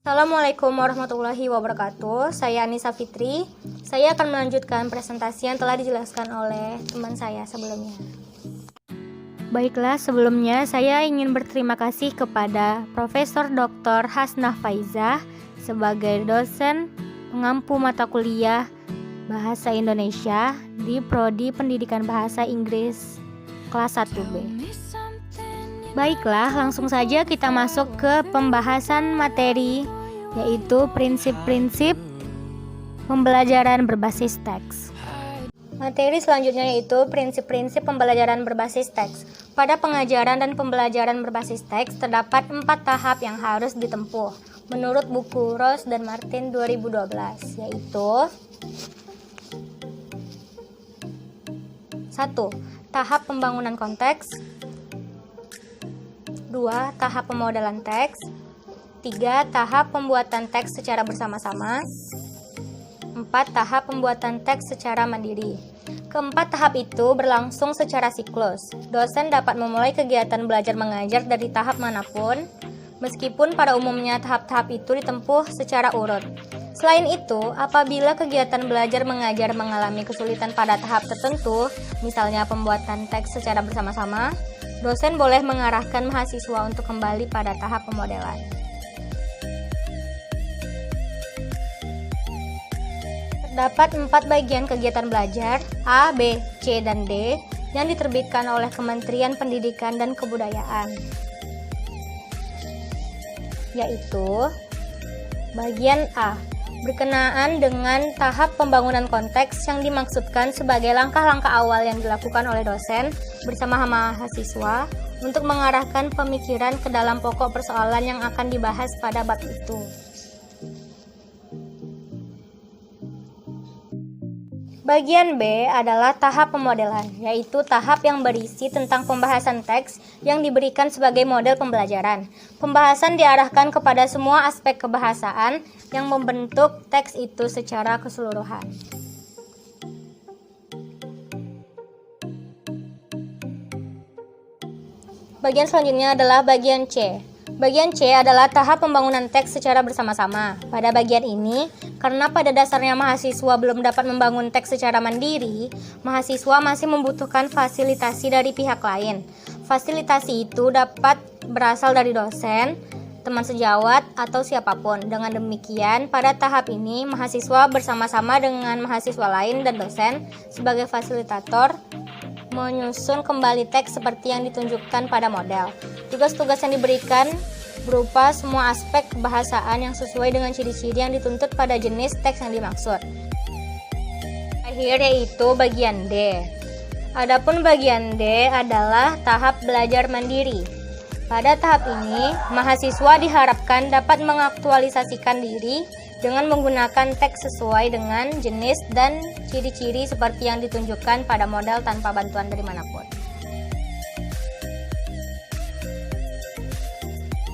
Assalamualaikum warahmatullahi wabarakatuh. Saya Anissa Fitri. Saya akan melanjutkan presentasi yang telah dijelaskan oleh teman saya sebelumnya. Baiklah, sebelumnya saya ingin berterima kasih kepada Profesor Dr. Hasnah Faizah sebagai dosen pengampu mata kuliah Bahasa Indonesia di Prodi Pendidikan Bahasa Inggris kelas 1B. Baiklah, langsung saja kita masuk ke pembahasan materi, yaitu prinsip-prinsip pembelajaran berbasis teks. Materi selanjutnya yaitu prinsip-prinsip pembelajaran berbasis teks. Pada pengajaran dan pembelajaran berbasis teks terdapat 4 tahap yang harus ditempuh menurut buku Rose dan Martin 2012, yaitu 1. Tahap pembangunan konteks. 2. Tahap pemodelan teks. 3. Tahap pembuatan teks secara bersama-sama. 4. Tahap pembuatan teks secara mandiri. Keempat tahap itu berlangsung secara siklus. Dosen dapat memulai kegiatan belajar mengajar dari tahap manapun, meskipun pada umumnya tahap-tahap itu ditempuh secara urut. Selain itu, apabila kegiatan belajar mengajar mengalami kesulitan pada tahap tertentu, misalnya pembuatan teks secara bersama-sama, dosen boleh mengarahkan mahasiswa untuk kembali pada tahap pemodelan. Terdapat 4 bagian kegiatan belajar A, B, C, dan D yang diterbitkan oleh Kementerian Pendidikan dan Kebudayaan, yaitu bagian A, berkenaan dengan tahap pembangunan konteks yang dimaksudkan sebagai langkah-langkah awal yang dilakukan oleh dosen bersama mahasiswa untuk mengarahkan pemikiran ke dalam pokok persoalan yang akan dibahas pada bab itu. Bagian B adalah tahap pemodelan, yaitu tahap yang berisi tentang pembahasan teks yang diberikan sebagai model pembelajaran. Pembahasan diarahkan kepada semua aspek kebahasaan yang membentuk teks itu secara keseluruhan. Bagian selanjutnya adalah bagian C. Bagian C adalah tahap pembangunan teks secara bersama-sama. Pada bagian ini, karena pada dasarnya mahasiswa belum dapat membangun teks secara mandiri, mahasiswa masih membutuhkan fasilitasi dari pihak lain. Fasilitasi itu dapat berasal dari dosen, teman sejawat, atau siapapun. Dengan demikian, pada tahap ini, mahasiswa bersama-sama dengan mahasiswa lain dan dosen sebagai fasilitator menyusun kembali teks seperti yang ditunjukkan pada model. Tugas-tugas yang diberikan berupa semua aspek kebahasaan yang sesuai dengan ciri-ciri yang dituntut pada jenis teks yang dimaksud. Akhir yaitu bagian D. Adapun bagian D adalah tahap belajar mandiri. Pada tahap ini, mahasiswa diharapkan dapat mengaktualisasikan diri dengan menggunakan teks sesuai dengan jenis dan ciri-ciri seperti yang ditunjukkan pada model tanpa bantuan dari manapun.